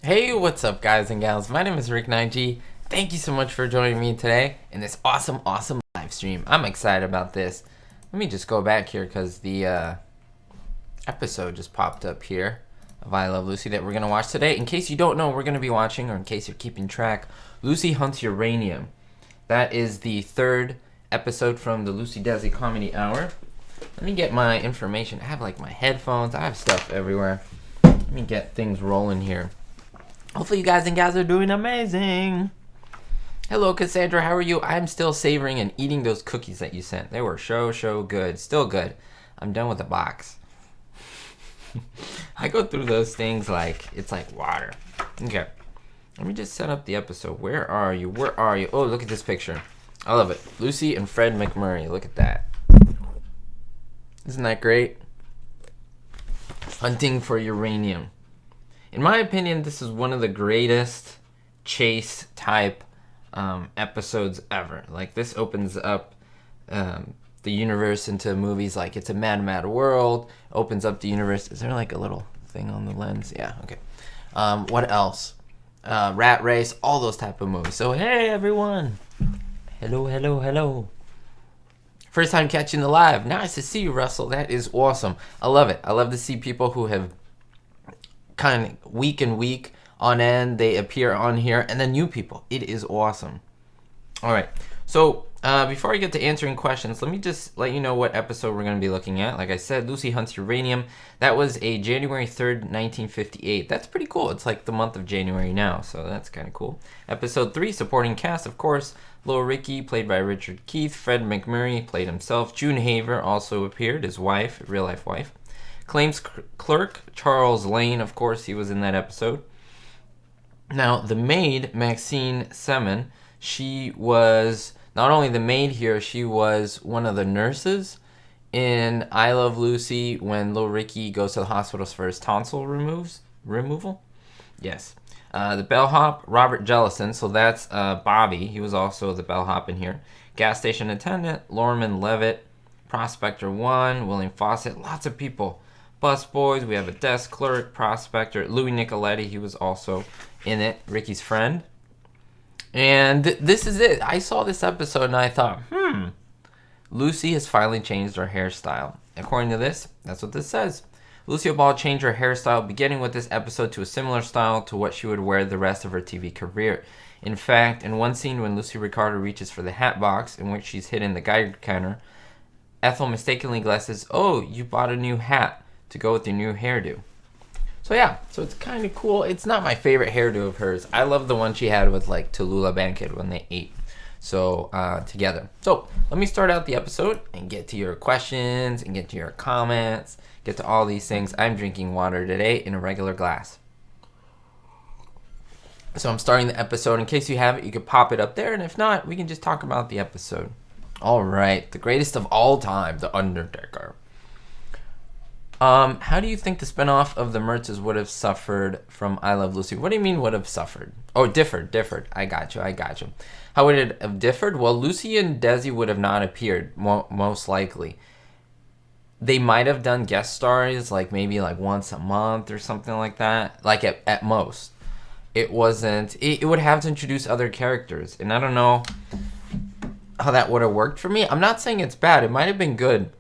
Hey, what's up, guys and gals? My name is Ricknineg. Thank you so much for joining me today in this awesome live stream. I'm excited about this. Let me just go back here because the episode just popped up here of I Love Lucy that we're going to watch today. In case you don't know, we're going to be watching, or in case you're keeping track, Lucy Hunts Uranium. That is the third episode from the Lucy-Desi Comedy Hour. Let me get my information. I have like my headphones. I have stuff everywhere. Let me get things rolling here. Hopefully you guys and gals are doing amazing. Hello, Cassandra. How are you? I'm still savoring and eating those cookies that you sent. They were so good. Still good. I'm done with the box. I go through those things like it's like water. Okay. Let me just set up the episode. Where are you? Where are you? Oh, look at this picture. I love it. Lucy and Fred McMurray. Look at that. Isn't that great? Hunting for uranium. In my opinion, this is one of the greatest chase type episodes ever. Like, this opens up the universe into movies like It's a Mad World. Opens up the universe. Is there like a little thing on the lens? Yeah, okay. What else? Rat Race, all those type of movies. So, hey, everyone. Hello. First time catching the live. Nice to see you, Russell. That is awesome. I love it. I love to see people who have kind of week on end, they appear on here, and then new people. It is awesome. All right, so before I get to answering questions, let me just let you know what episode we're going to be looking at. Like I said, Lucy Hunts Uranium. That was a January 3rd, 1958. That's pretty cool. It's like the month of January now, so that's kind of cool. Episode 3, supporting cast, of course, Lil Ricky, played by Richard Keith. Fred McMurray played himself. June Haver also appeared, his wife, real-life wife. Claims clerk, Charles Lane, of course, he was in that episode. Now, the maid, Maxine Semen, she was not only the maid here, she was one of the nurses in I Love Lucy when Lil Ricky goes to the hospitals for his tonsil removal. Yes. The bellhop, Robert Jellison, so that's Bobby. He was also the bellhop in here. Gas station attendant, Lorman Levitt. Prospector 1, William Fawcett, lots of people. Bus boys, we have a desk clerk, prospector, Louis Nicoletti, he was also in it, Ricky's friend. And this is it. I saw this episode and I thought, Lucy has finally changed her hairstyle. According to this, that's what this says. Lucille Ball changed her hairstyle beginning with this episode to a similar style to what she would wear the rest of her TV career. In fact, in one scene when Lucy Ricardo reaches for the hat box in which she's hidden the Geiger counter, Ethel mistakenly guesses, "Oh, you bought a new hat to go with your new hairdo." So yeah, so it's kind of cool. It's not my favorite hairdo of hers. I love the one she had with like Tallulah Bankhead when they ate together. So let me start out the episode and get to your questions and get to your comments, get to all these things. I'm drinking water today in a regular glass. So I'm starting the episode. In case you have it, you could pop it up there, and if not, we can just talk about the episode. All right, the greatest of all time, The Undertaker. How do you think the spinoff of the Mertzes would have suffered from I Love Lucy? What do you mean would have suffered? Oh, differed. I got you. How would it have differed? Well, Lucy and Desi would have not appeared, most likely. They might have done guest stars, like maybe like once a month or something like that, like at most. It wasn't, it would have to introduce other characters, and I don't know how that would have worked for me. I'm not saying it's bad. It might have been good.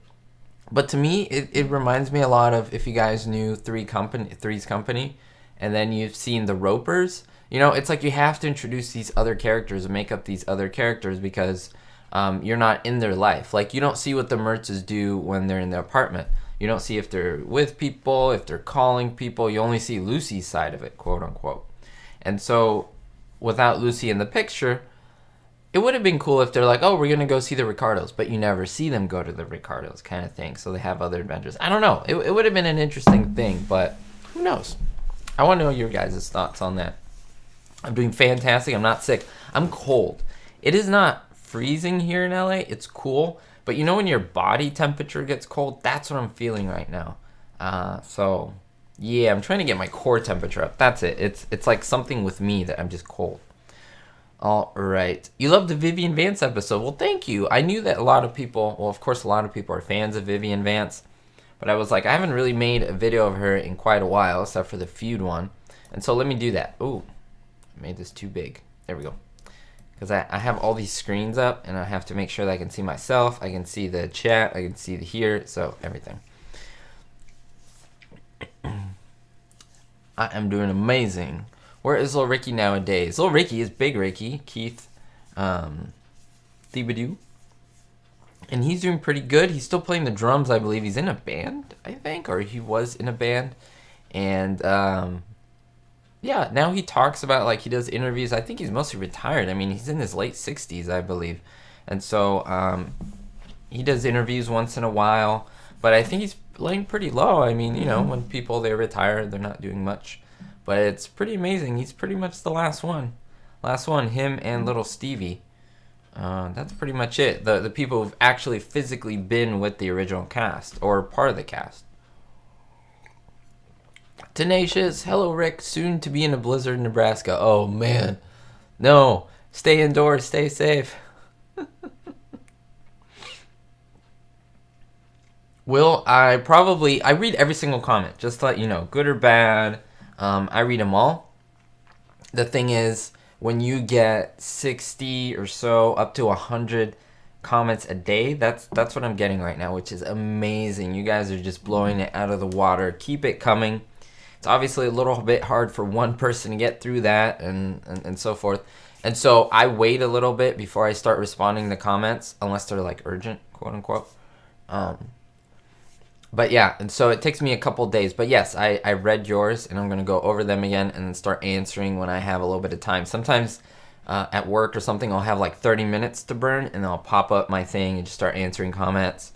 But to me, it reminds me a lot of, if you guys knew Three's Company, and then you've seen The Ropers. You know, it's like you have to introduce these other characters and make up these other characters because you're not in their life. Like, you don't see what the Mertzes do when they're in their apartment. You don't see if they're with people, if they're calling people. You only see Lucy's side of it, quote unquote. And so, without Lucy in the picture, it would have been cool if they're like, oh, we're going to go see the Ricardos, but you never see them go to the Ricardos kind of thing, so they have other adventures. I don't know. It would have been an interesting thing, but who knows? I want to know your guys' thoughts on that. I'm doing fantastic. I'm not sick. I'm cold. It is not freezing here in LA. It's cool, but you know when your body temperature gets cold? That's what I'm feeling right now. So, yeah, I'm trying to get my core temperature up. That's it. It's like something with me that I'm just cold. All right. You loved the Vivian Vance episode. Well, thank you. I knew that a lot of people, well, of course, a lot of people are fans of Vivian Vance. But I was like, I haven't really made a video of her in quite a while, except for the feud one. And so let me do that. Ooh, I made this too big. There we go. Because I have all these screens up, and I have to make sure that I can see myself, I can see the chat, I can see the here, so everything. I am doing amazing. Where is Lil Ricky nowadays? Lil Ricky is Big Ricky, Keith Blvd. And he's doing pretty good. He's still playing the drums, I believe. He's in a band, I think, or he was in a band. And yeah, now he talks about, like, he does interviews. I think he's mostly retired. I mean, he's in his late 60s, I believe. And so he does interviews once in a while. But I think he's laying pretty low. I mean, you know, when people, they retire, they're not doing much. But it's pretty amazing. He's pretty much the last one. Last one, him and little Stevie. That's pretty much it. The people who've actually physically been with the original cast, or part of the cast. Tenacious, hello Rick, soon to be in a blizzard in Nebraska. Oh man, no, stay indoors, stay safe. Will I read every single comment, just to let you know, good or bad. I read them all. The thing is, when you get 60 or so, up to 100 comments a day, that's what I'm getting right now, which is amazing. You guys are just blowing it out of the water. Keep it coming. It's obviously a little bit hard for one person to get through that and so forth. And so I wait a little bit before I start responding to comments, unless they're like urgent, quote unquote. But yeah, and so it takes me a couple days. But yes, I read yours, and I'm going to go over them again and then start answering when I have a little bit of time. Sometimes at work or something, I'll have like 30 minutes to burn, and then I'll pop up my thing and just start answering comments,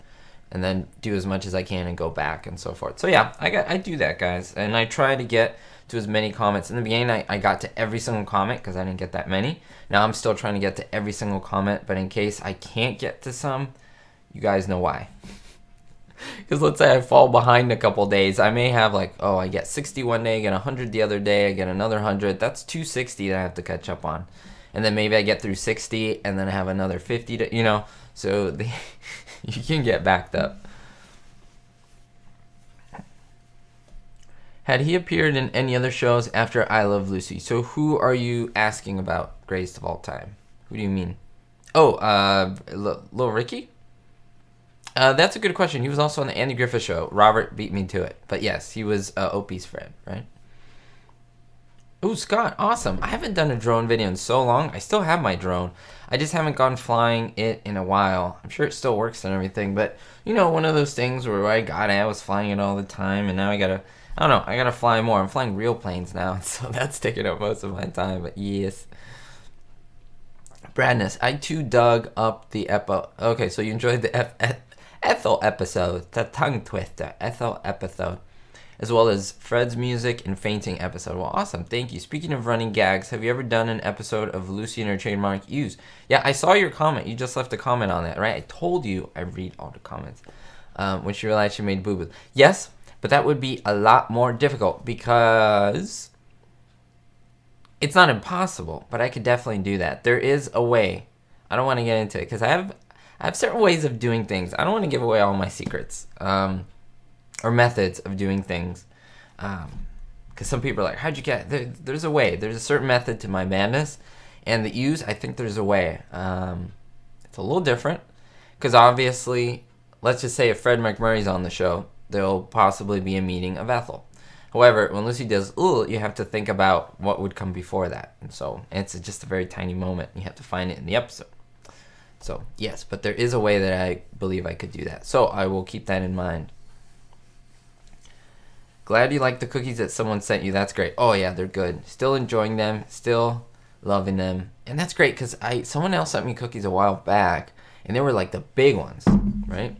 and then do as much as I can and go back and so forth. So yeah, I do that, guys. And I try to get to as many comments. In the beginning, I got to every single comment because I didn't get that many. Now I'm still trying to get to every single comment, but in case I can't get to some, you guys know why. Because let's say I fall behind a couple days, I may have like, oh, I get 60 one day, I get 100 the other day, I get another 100. That's 260 that I have to catch up on. And then maybe I get through 60, and then I have another 50 to, you know, so you can get backed up. Had he appeared in any other shows after I Love Lucy? So who are you asking about greatest of all time? Who do you mean? Oh, Lil Ricky? That's a good question. He was also on the Andy Griffith show. Robert beat me to it. But yes, he was Opie's friend, right? Ooh, Scott, awesome. I haven't done a drone video in so long. I still have my drone. I just haven't gone flying it in a while. I'm sure it still works and everything. But, you know, one of those things where I was flying it all the time. And now I don't know, I gotta fly more. I'm flying real planes now. So that's taking up most of my time. But yes. Bradness, I too dug up the Okay, so you enjoyed the Ethel episode, the tongue twister, Ethel episode, as well as Fred's music and fainting episode. Well, awesome, thank you. Speaking of running gags, have you ever done an episode of Lucy and her trademark use? Yeah, I saw your comment. You just left a comment on that, right? I told you I read all the comments. When she realized she made boo-boos. Yes, but that would be a lot more difficult because it's not impossible, but I could definitely do that. There is a way. I don't want to get into it because I have certain ways of doing things. I don't want to give away all my secrets or methods of doing things. Because some people are like, how'd you get there's a way. There's a certain method to my madness. And the use, I think there's a way. It's a little different. Because obviously, let's just say if Fred McMurray's on the show, there'll possibly be a meeting of Ethel. However, when Lucy does, ooh, you have to think about what would come before that. And so it's just a very tiny moment. You have to find it in the episode. So, yes, but there is a way that I believe I could do that. So, I will keep that in mind. Glad you like the cookies that someone sent you. That's great. Oh, yeah, they're good. Still enjoying them. Still loving them. And that's great because someone else sent me cookies a while back. And they were like the big ones, right?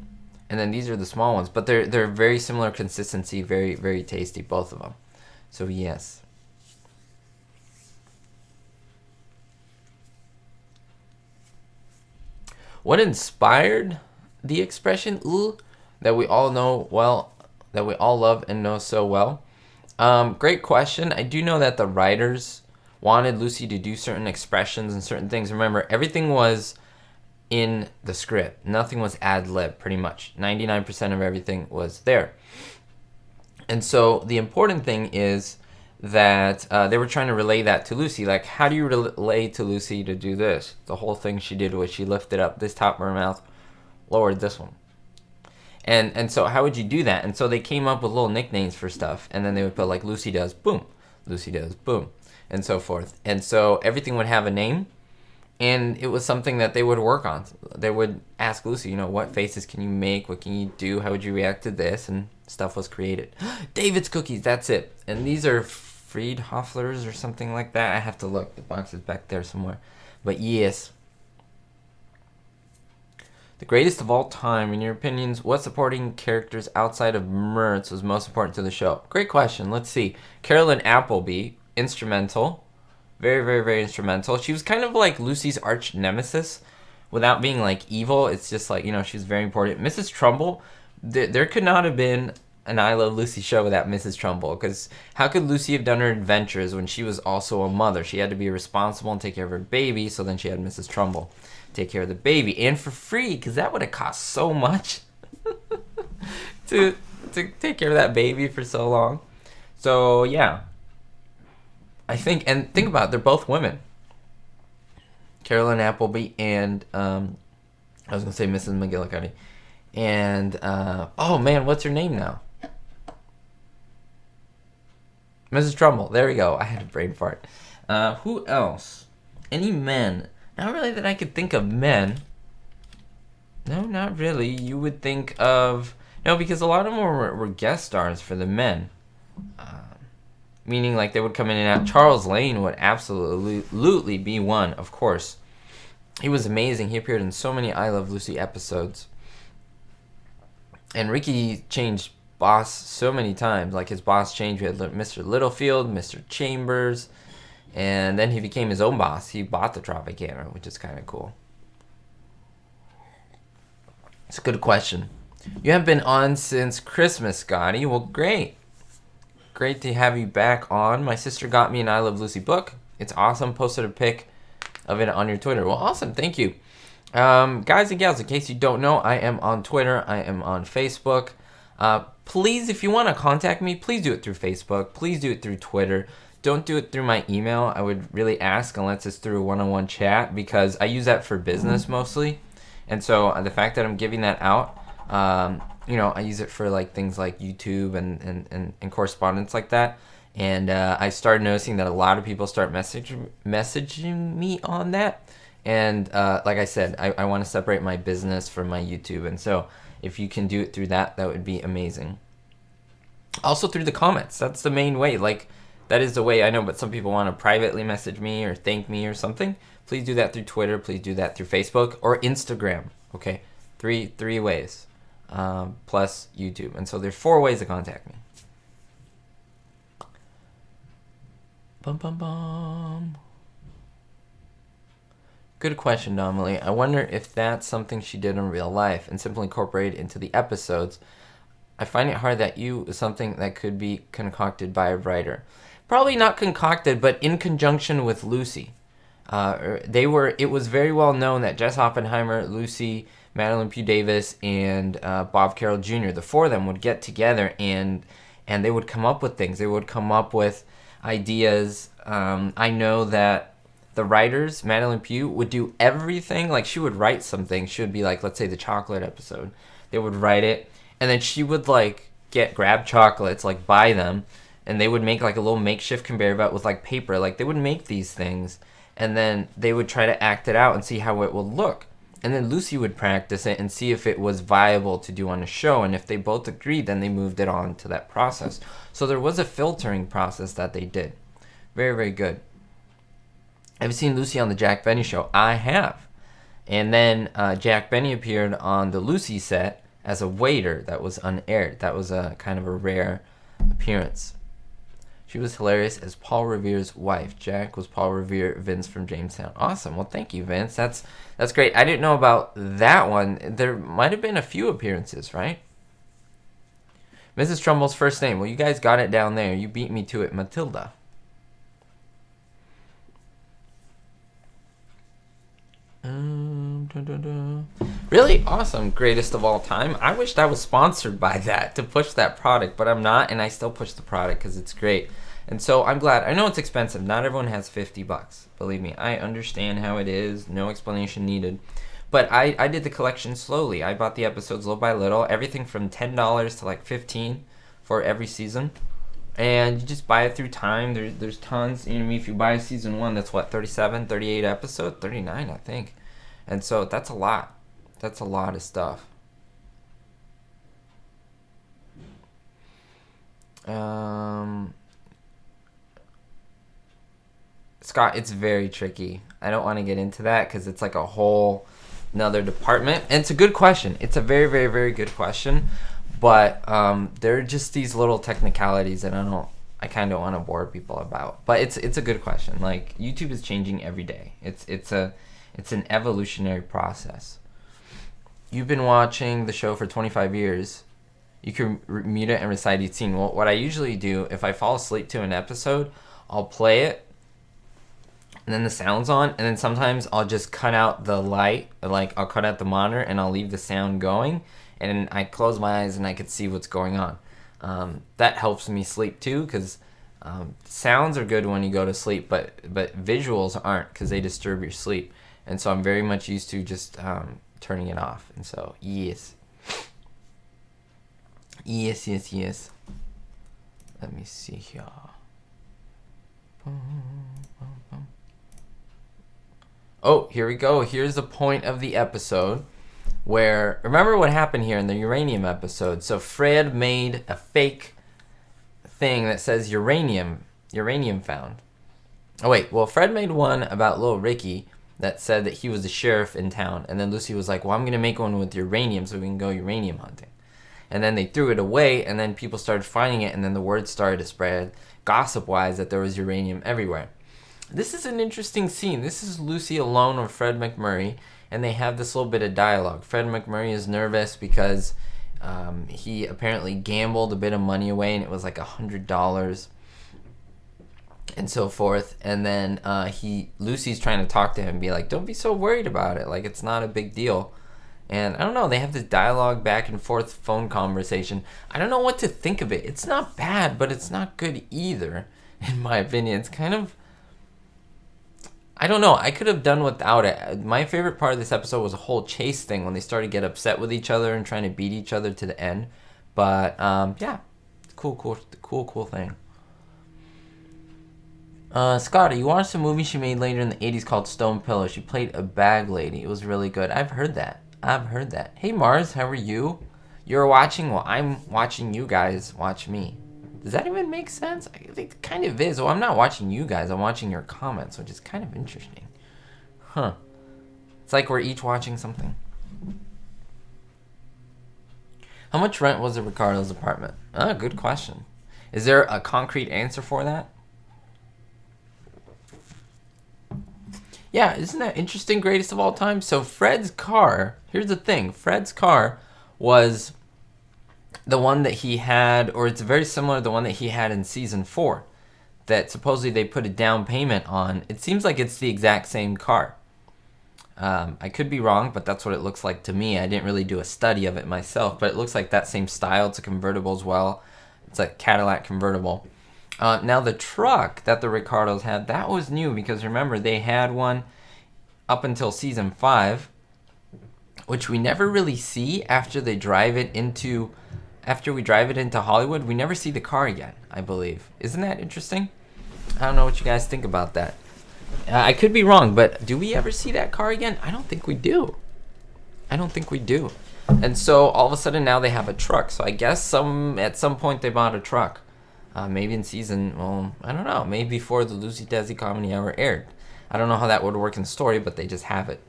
And then these are the small ones. But they're very similar consistency. Very, very tasty, both of them. So, yes. What inspired the expression "ooh" that we all know well, that we all love and know so well? Great question. I do know that the writers wanted Lucy to do certain expressions and certain things. Remember, everything was in the script. Nothing was ad-lib, pretty much. 99% of everything was there. And so the important thing is that they were trying to relay that to Lucy. Like, how do you relay to Lucy to do this? The whole thing she did was she lifted up this top of her mouth, lowered this one. And so how would you do that? And so they came up with little nicknames for stuff. And then they would put like Lucy does boom, Lucy does boom, and so forth. And so everything would have a name. And it was something that they would work on. They would ask Lucy, what faces can you make? What can you do? How would you react to this? And stuff was created. David's cookies, that's it. And these are Friedhofflers or something like that. I have to look. The box is back there somewhere. But yes. The greatest of all time, in your opinions, what supporting characters outside of Mertz was most important to the show? Great question. Let's see. Carolyn Appleby, instrumental. Very, very, very instrumental. She was kind of like Lucy's arch nemesis without being like evil. It's just like, she was very important. Mrs. Trumbull, there could not have been an I Love Lucy show without Mrs. Trumbull, because how could Lucy have done her adventures when she was also a mother? She had to be responsible and take care of her baby, so then she had Mrs. Trumbull take care of the baby, and for free, because that would have cost so much to take care of that baby for so long. So yeah, I think about it, they're both women, Carolyn Appleby and I was gonna say Mrs. McGillicuddy, and oh man, what's her name now? Mrs. Trumbull. There we go. I had a brain fart. Who else? Any men? Not really that I could think of men. No, not really. You would think of... No, because a lot of them were guest stars for the men. Meaning like they would come in and out. Charles Lane would absolutely be one, of course. He was amazing. He appeared in so many I Love Lucy episodes. And Ricky changed boss so many times. Like his boss changed. We had Mr. Littlefield, Mr. Chambers... And then he became his own boss. He bought the Tropicana, which is kind of cool. It's a good question. You haven't been on since Christmas, Scotty. Well, great. Great to have you back on. My sister got me an I Love Lucy book. It's awesome. Posted a pic of it on your Twitter. Well, awesome. Thank you. Guys and gals, in case you don't know, I am on Twitter. I am on Facebook. Please, if you want to contact me, please do it through Facebook. Please do it through Twitter. Don't do it through my email. I would really ask, unless it's through a one-on-one chat, because I use that for business mostly. And so the fact that I'm giving that out, I use it for like things like YouTube and correspondence like that. And I started noticing that a lot of people start messaging me on that. And like I said, I want to separate my business from my YouTube. And so if you can do it through that, that would be amazing. Also through the comments. That's the main way. Like, that is the way I know, but some people want to privately message me or thank me or something. Please do that through Twitter. Please do that through Facebook or Instagram. Okay, three ways, plus YouTube. And so there's 4 ways to contact me. Bum, bum, bum. Good question, Domily. I wonder if that's something she did in real life and simply incorporated into the episodes. I find it hard that you is something that could be concocted by a writer. Probably not concocted, but in conjunction with Lucy. It was very well known that Jess Oppenheimer, Lucy, Madeline Pugh Davis, and Bob Carroll Jr., the 4 of them would get together and they would come up with things. They would come up with ideas. I know that the writers, Madeline Pugh, would do everything. Like, she would write something. She would be like, let's say the chocolate episode. They would write it, and then she would like grab chocolates, like buy them, and they would make like a little makeshift conveyor belt with like paper. Like, they would make these things, and then they would try to act it out and see how it would look. And then Lucy would practice it and see if it was viable to do on a show. And if they both agreed, then they moved it on to that process. So there was a filtering process that they did. Very, very good. Have you seen Lucy on the Jack Benny show? I have. And then Jack Benny appeared on the Lucy set as a waiter that was unaired. That was a kind of a rare appearance. She was hilarious as Paul Revere's wife. Jack was Paul Revere, Vince from Jamestown. Awesome. Well, thank you, Vince. That's great. I didn't know about that one. There might have been a few appearances, right? Mrs. Trumbull's first name. Well, you guys got it down there. You beat me to it, Matilda. Really awesome, greatest of all time. I wished I was sponsored by that to push that product, but I'm not, and I still push the product because it's great. And so I'm glad. I know it's expensive. Not everyone has $50. Believe me, I understand how it is. No explanation needed. But I did the collection slowly. I bought the episodes little by little. Everything from $10 to like $15 for every season. And you just buy it through time. There's tons. You know, if you buy season 1, that's what, 37, 38 episodes? 39, I think. And so that's a lot. That's a lot of stuff. Scott, it's very tricky. I don't want to get into that because it's like a whole another department. And it's a good question. It's a very, very, very good question. But there are just these little technicalities that I kind of want to bore people about. But it's a good question. Like, YouTube is changing every day. It's an evolutionary process. You've been watching the show for 25 years. You can mute it and recite each scene. Well, what I usually do, if I fall asleep to an episode, I'll play it, and then the sound's on, and then sometimes I'll just cut out the light, like I'll cut out the monitor, and I'll leave the sound going, and I close my eyes and I can see what's going on. That helps me sleep too, because sounds are good when you go to sleep, but visuals aren't, because they disturb your sleep. And so I'm very much used to just turning it off. And so, yes. Yes. Let me see here. Oh, here we go. Here's the point of the episode where, remember what happened here in the Uranium episode. So Fred made a fake thing that says uranium found. Oh wait, well, Fred made one about little Ricky that said that he was the sheriff in town. And then Lucy was like, well, I'm going to make one with uranium so we can go uranium hunting. And then they threw it away, and then people started finding it, and then the word started to spread, gossip-wise, that there was uranium everywhere. This is an interesting scene. This is Lucy alone with Fred McMurray, and they have this little bit of dialogue. Fred McMurray is nervous because he apparently gambled a bit of money away, and it was like $100 and so forth. And then Lucy's trying to talk to him and be like, don't be so worried about it. Like, it's not a big deal. And I don't know, they have this dialogue back and forth phone conversation. I don't know what to think of it. It's not bad, but it's not good either, in my opinion. It's kind of, I don't know. I could have done without it. My favorite part of this episode was a whole chase thing when they started to get upset with each other and trying to beat each other to the end. But yeah, cool thing. Scotty, you watched a movie she made later in the 80s called Stone Pillow. She played a bag lady. It was really good. I've heard that. Hey Mars, how are you? You're watching? Well, I'm watching you guys watch me. Does that even make sense? I think it kind of is. Well, I'm not watching you guys. I'm watching your comments, which is kind of interesting. Huh. It's like we're each watching something. How much rent was at Ricardo's apartment? Good question. Is there a concrete answer for that? Yeah, isn't that interesting? Greatest of all time. So Fred's car, here's the thing. Fred's car was the one that he had, or it's very similar to the one that he had in season 4 that supposedly they put a down payment on. It seems like it's the exact same car. I could be wrong, but that's what it looks like to me. I didn't really do a study of it myself, but it looks like that same style. It's a convertible as well. It's a Cadillac convertible. Now the truck that the Ricardos had, that was new, because remember, they had one up until season 5, which we never really see after we drive it into Hollywood. We never see the car again, I believe. Isn't that interesting? I don't know what you guys think about that. I could be wrong, but do we ever see that car again? I don't think we do. And so all of a sudden now they have a truck. So I guess at some point they bought a truck. Maybe in season, well, I don't know. Maybe before the Lucy-Desi comedy ever aired. I don't know how that would work in the story, but they just have it.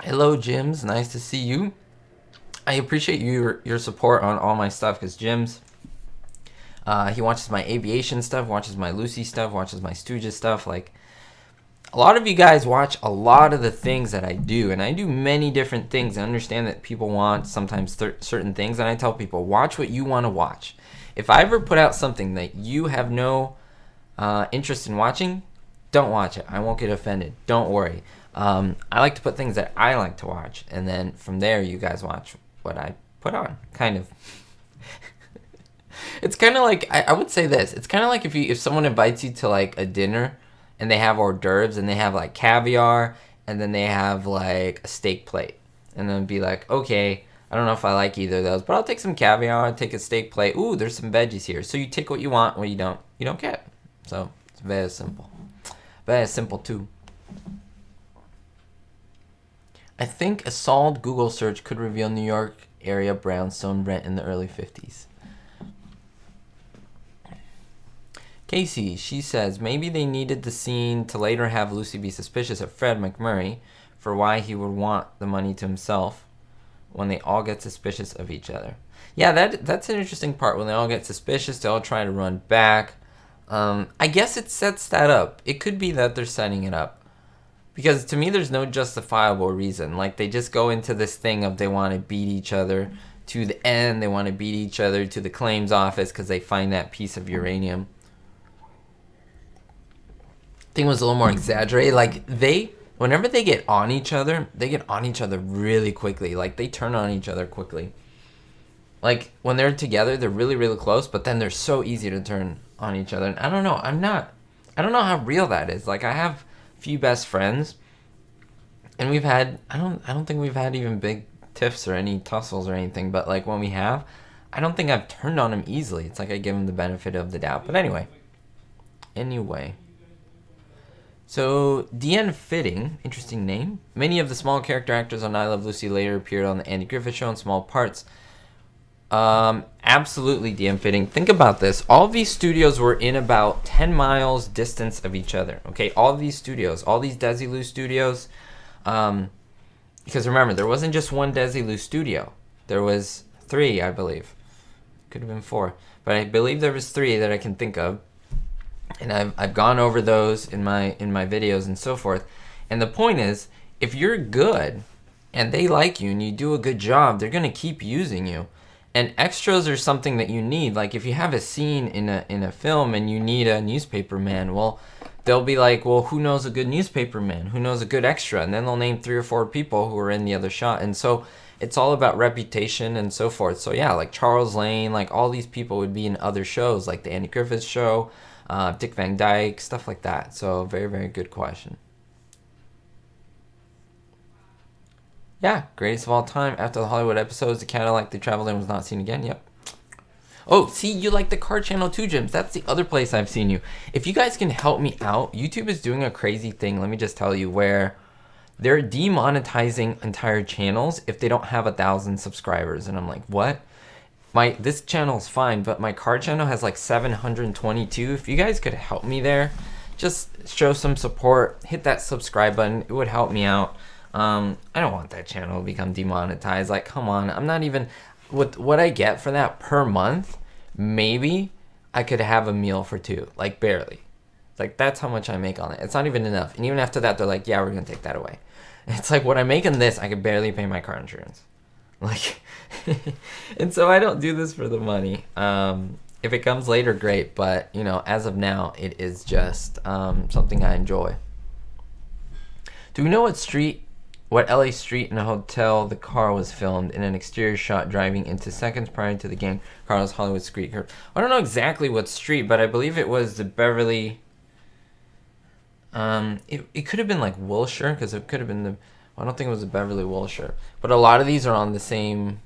Hello, Jims. Nice to see you. I appreciate your support on all my stuff, because Jims, he watches my aviation stuff, watches my Lucy stuff, watches my Stooges stuff. Like, a lot of you guys watch a lot of the things that I do, and I do many different things. I understand that people want sometimes certain things, and I tell people, watch what you want to watch. If I ever put out something that you have no interest in watching, don't watch it. I won't get offended. Don't worry. I like to put things that I like to watch, and then from there you guys watch what I put on, kind of. It's kind of like, I would say this, it's kind of like if someone invites you to like a dinner and they have hors d'oeuvres and they have like caviar and then they have like a steak plate, and then be like, okay, I don't know if I like either of those, but I'll take some caviar, I'll take a steak plate. Ooh, there's some veggies here. So you take what you want, what you don't get. So it's very simple. Very simple too. I think a solid Google search could reveal New York area brownstone rent in the early 50s. Casey, she says, maybe they needed the scene to later have Lucy be suspicious of Fred McMurray for why he would want the money to himself when they all get suspicious of each other. Yeah, that's an interesting part. When they all get suspicious, they all try to run back. I guess it sets that up. It could be that they're setting it up. Because to me, there's no justifiable reason. Like, they just go into this thing of they want to beat each other to the end. They want to beat each other to the claims office because they find that piece of uranium. I think it was a little more exaggerated. Like, whenever they get on each other really quickly. Like, they turn on each other quickly. Like, when they're together, they're really, really close, but then they're so easy to turn on each other. And I don't know. I don't know how real that is. Like, I have a few best friends, and we've had, I don't think we've had even big tiffs or any tussles or anything, but, like, when we have, I don't think I've turned on them easily. It's like I give them the benefit of the doubt. But anyway. So, Deanne Fitting, interesting name. Many of the small character actors on I Love Lucy later appeared on the Andy Griffith Show in small parts. Absolutely, Deanne Fitting. Think about this. All of these studios were in about 10 miles distance of each other. Okay, all of these studios, all these Desilu studios. Because remember, there wasn't just one Desilu studio. There was 3, I believe. Could have been 4. But I believe there was 3 that I can think of. And I've gone over those in my videos and so forth. And the point is, if you're good and they like you and you do a good job, they're gonna keep using you. And extras are something that you need. Like, if you have a scene in a film and you need a newspaper man, well, they'll be like, well, who knows a good newspaper man? Who knows a good extra? And then they'll name 3 or 4 people who are in the other shot. And so it's all about reputation and so forth. So yeah, like Charles Lane, like all these people would be in other shows, like the Andy Griffith Show, Dick Van Dyke, stuff like that. So very, very good question. Yeah, greatest of all time. After the Hollywood episodes, the Cadillac they traveled in was not seen again. Yep. Oh, see, you like the car channel too, Jims. That's the other place I've seen you. If you guys can help me out, YouTube is doing a crazy thing, let me just tell you, where they're demonetizing entire channels if they don't have 1,000 subscribers. And I'm like, what? This channel's fine, but my car channel has like 722. If you guys could help me there, just show some support, hit that subscribe button. It would help me out. I don't want that channel to become demonetized. Like, come on. I'm not even, with what I get for that per month, maybe I could have a meal for 2, like barely. Like, that's how much I make on it. It's not even enough. And even after that, they're like, yeah, we're going to take that away. It's like, what I make in this, I could barely pay my car insurance. Like, and so I don't do this for the money. If it comes later, great. But, you know, as of now, it is just something I enjoy. Do we know what LA street and a hotel the car was filmed in an exterior shot driving into seconds prior to the game? Carlos Hollywood Street. I don't know exactly what street, but I believe it was the Beverly. It could have been like Wilshire, because it could have been I don't think it was the Beverly Wilshire. But a lot of these are on the same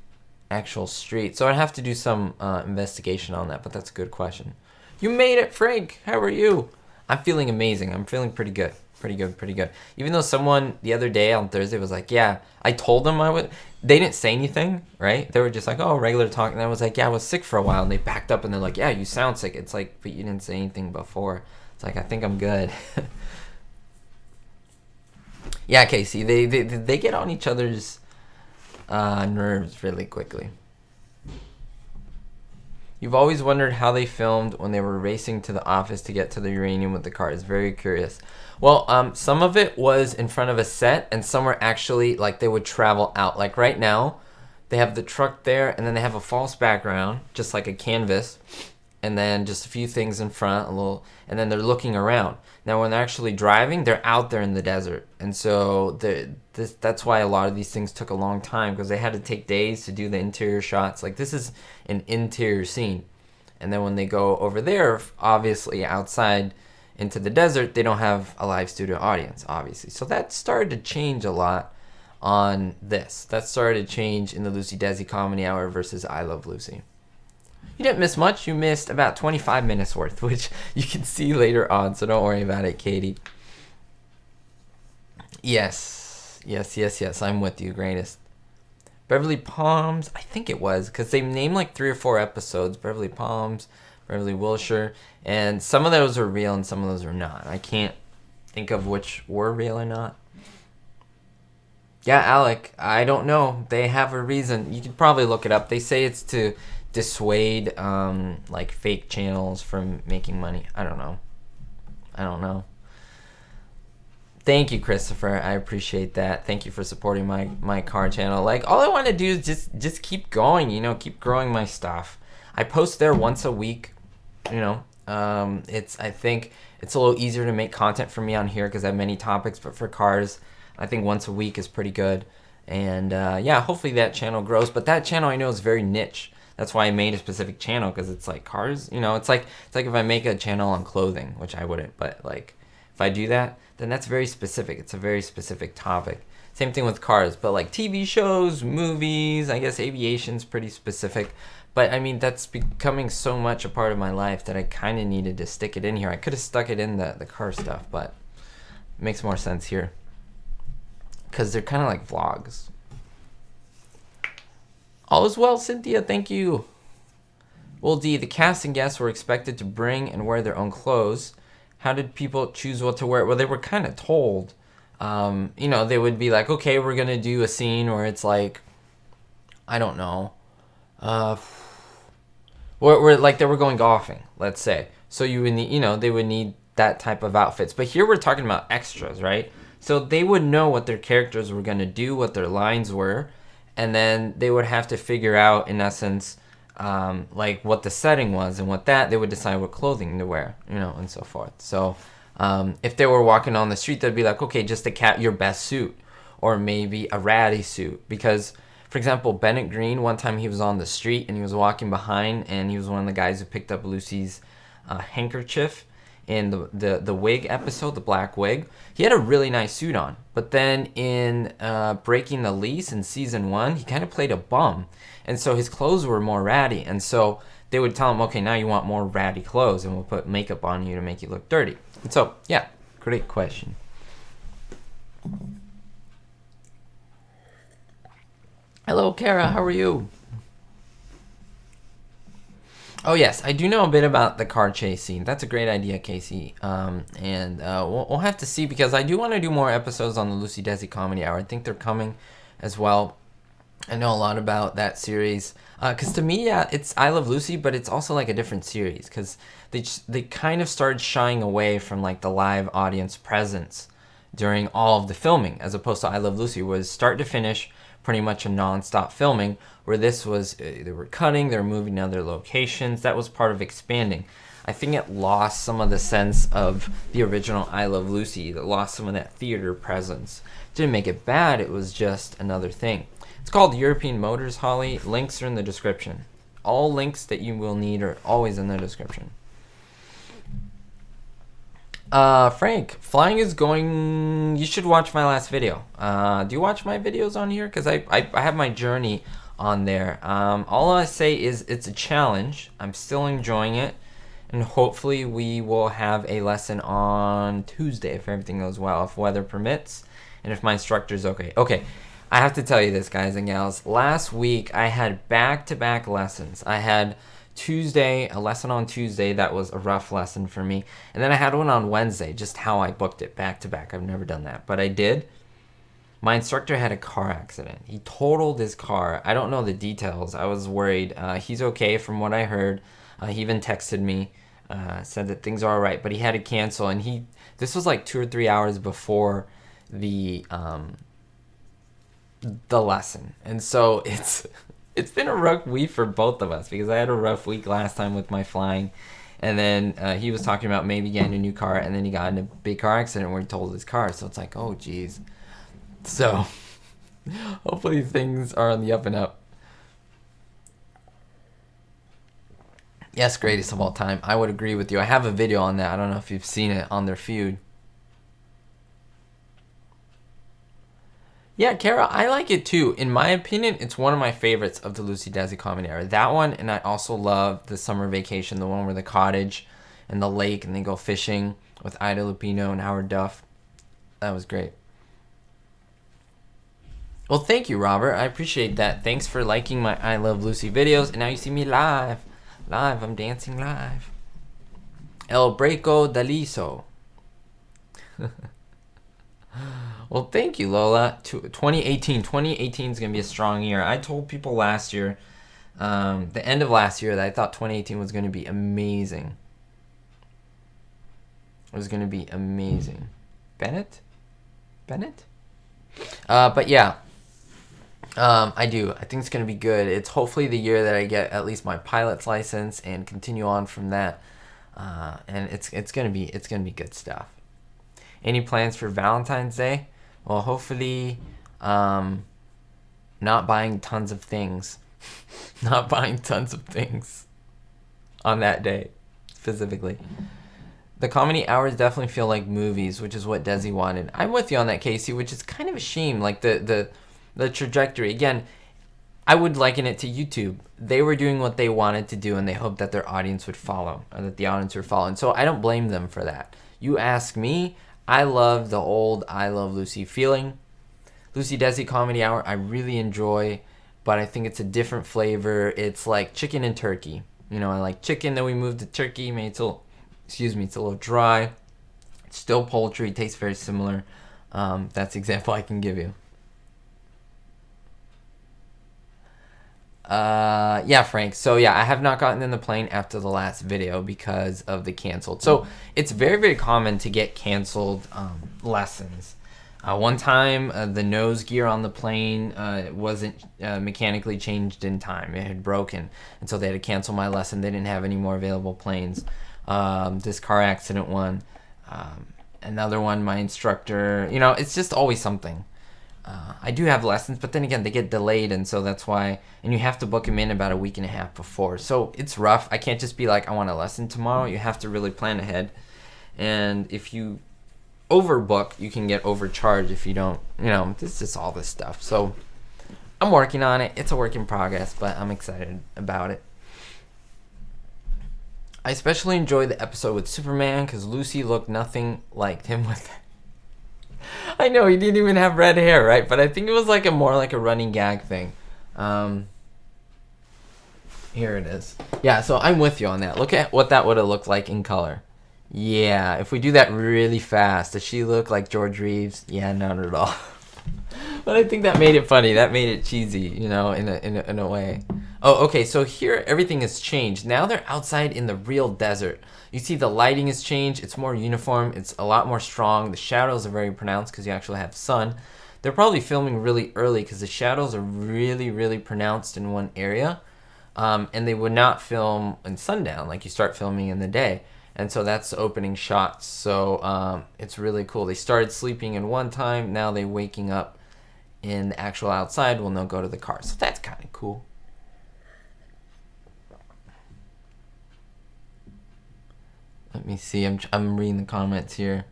actual street. So I'd have to do some investigation on that, but that's a good question. You made it, Frank. How are you? I'm feeling amazing. I'm feeling pretty good. Pretty good. Even though someone the other day on Thursday was like, yeah, I told them I would. They didn't say anything, right? They were just like, oh, regular talk. And I was like, yeah, I was sick for a while. And they backed up and they're like, yeah, you sound sick. It's like, but you didn't say anything before. It's like, I think I'm good. Yeah, Casey, they get on each other's nerves really quickly. You've always wondered how they filmed when they were racing to the office to get to the uranium with the cars. Very curious. Well, some of it was in front of a set, and some were actually, like, they would travel out. Like, right now, they have the truck there, and then they have a false background, just like a canvas. and then just a few things in front, a little, and then they're looking around. Now, when they're actually driving, they're out there in the desert, and so that's why a lot of these things took a long time, because they had to take days to do the interior shots. Like, this is an interior scene, and then when they go over there, obviously outside into the desert, they don't have a live studio audience, obviously. So that started to change a lot on this. That started to change in the Lucy-Desi Comedy Hour versus I Love Lucy. You didn't miss much. You missed about 25 minutes worth, which you can see later on, so don't worry about it, Katie. Yes. I'm with you, greatest. Beverly Palms, I think it was, because they named like 3 or 4 episodes. Beverly Palms, Beverly Wilshire, and some of those are real and some of those are not. I can't think of which were real or not. Yeah, Alec, I don't know. They have a reason. You could probably look it up. They say it's to dissuade like fake channels from making money. I don't know. Thank you, Christopher. I appreciate that. Thank you for supporting my car channel. Like, all I want to do is just keep going, keep growing my stuff. I post there once a week, I think it's a little easier to make content for me on here because I have many topics, but for cars, I think once a week is pretty good. And hopefully that channel grows. But that channel I know is very niche. That's why I made a specific channel, because it's like cars. It's like if I make a channel on clothing, which I wouldn't, but like if I do that, then that's very specific. It's a very specific topic. Same thing with cars, but like TV shows, movies, I guess aviation's pretty specific. But I mean, that's becoming so much a part of my life that I kind of needed to stick it in here. I could have stuck it in the car stuff, but it makes more sense here because they're kind of like vlogs. All is well, Cynthia. Thank you. Well, D, the cast and guests were expected to bring and wear their own clothes. How did people choose what to wear? Well, they were kind of told. They would be like, okay, we're going to do a scene where it's like, I don't know. Where like they were going golfing, let's say. So you would need, they would need that type of outfits. But here we're talking about extras, right? So they would know what their characters were going to do, what their lines were. And then they would have to figure out, in essence, like what the setting was, and they would decide what clothing to wear, and so forth. So if they were walking on the street, they'd be like, okay, just your best suit, or maybe a ratty suit. Because, for example, Bennett Green, one time he was on the street and he was walking behind, and he was one of the guys who picked up Lucy's handkerchief in the wig episode, the black wig. He had a really nice suit on, but then in Breaking the Lease in season 1, he kind of played a bum, and so his clothes were more ratty, and so they would tell him, okay, now you want more ratty clothes, and we'll put makeup on you to make you look dirty. And so, yeah, great question. Hello, Kara, how are you? Oh, yes, I do know a bit about the car chase scene. That's a great idea, Casey. We'll have to see, because I do want to do more episodes on the Lucy-Desi Comedy Hour. I think they're coming as well. I know a lot about that series. Because to me, yeah, it's I Love Lucy, but it's also like a different series. Because they kind of started shying away from like the live audience presence during all of the filming, as opposed to I Love Lucy was start to finish pretty much a non-stop filming, where this was they were cutting, they were moving to other locations. That was part of expanding. I think it lost some of the sense of the original I Love Lucy. It lost some of that theater presence. Didn't make it bad, it was just another thing. It's called European Motors, Holly. Links are in the description. All links that you will need are always in the description. Frank, flying is going. You should watch my last video. Do you watch my videos on here? Because I have my journey on there. All I say is it's a challenge. I'm still enjoying it, and hopefully we will have a lesson on Tuesday if everything goes well, if weather permits, and if my instructor's okay. Okay, I have to tell you this, guys and gals. Last week I had back-to-back lessons. I had a lesson on Tuesday that was a rough lesson for me, and then I had one on Wednesday, just how I booked it back to back. I've never done that, but I did. My instructor had a car accident. He totaled his car. I don't know the details. I was worried. He's okay from what I heard. He even texted me, said that things are all right, but he had to cancel, and this was like 2 or 3 hours before the lesson, and so It's been a rough week for both of us because I had a rough week last time with my flying. And then he was talking about maybe getting a new car, and then he got in a big car accident where he totaled his car. So it's like, oh, geez. So hopefully things are on the up and up. Yes, greatest of all time. I would agree with you. I have a video on that. I don't know if you've seen it on their feud. Yeah, Kara, I like it too. In my opinion, it's one of my favorites of the Lucy-Desi comedy era. That one, and I also love the summer vacation, the one where the cottage and the lake, and they go fishing with Ida Lupino and Howard Duff. That was great. Well, thank you, Robert. I appreciate that. Thanks for liking my I Love Lucy videos, and now you see me live. Live, I'm dancing live. El Breco Daliso. Well, thank you, Lola. 2018 is going to be a strong year. I told people last year, the end of last year, that I thought 2018 was going to be amazing. It was going to be amazing. Bennett? But yeah, I do. I think it's going to be good. It's hopefully the year that I get at least my pilot's license and continue on from that. And it's going to be good stuff. Any plans for Valentine's Day? Well, hopefully, not buying tons of things. Not buying tons of things on that day, specifically. The comedy hours definitely feel like movies, which is what Desi wanted. I'm with you on that, Casey, which is kind of a shame. Like the trajectory. Again, I would liken it to YouTube. They were doing what they wanted to do, and they hoped that their audience would follow, or that the audience would follow. And so I don't blame them for that. You ask me, I love the old I Love Lucy feeling. Lucy-Desi Comedy Hour, I really enjoy, but I think it's a different flavor. It's like chicken and turkey. You know, I like chicken, then we moved to turkey. Maybe it's a little dry. It's still poultry, tastes very similar. That's the example I can give you. Yeah, Frank. So yeah, I have not gotten in the plane after the last video because of the canceled. So it's very, very common to get canceled lessons. One time, the nose gear on the plane wasn't mechanically changed in time. It had broken, and so they had to cancel my lesson. They didn't have any more available planes. This car accident one. Another one, my instructor. You know, it's just always something. I do have lessons, but then again, they get delayed, and so that's why. And you have to book them in about a week and a half before. So it's rough. I can't just be like, I want a lesson tomorrow. You have to really plan ahead. And if you overbook, you can get overcharged if you don't. You know, this is just all this stuff. So I'm working on it. It's a work in progress, but I'm excited about it. I especially enjoyed the episode with Superman because Lucy looked nothing like him with it. I know he didn't even have red hair, right? But I think it was like more like a running gag thing. Here it is. Yeah, so I'm with you on that. Look at what that would have looked like in color. Yeah, if we do that really fast, does she look like George Reeves? Yeah, not at all. But I think that made it funny. That made it cheesy, you know, in a way. Oh, okay, so here everything has changed. Now they're outside in the real desert. You see the lighting has changed. It's more uniform. It's a lot more strong. The shadows are very pronounced because you actually have sun. They're probably filming really early because the shadows are really, really pronounced in one area. And they would not film in sundown like you start filming in the day. And so that's the opening shots. So it's really cool. They started sleeping in one time. Now they're waking up in the actual outside when they'll go to the car. So that's kind of cool. Let me see. I'm reading the comments here.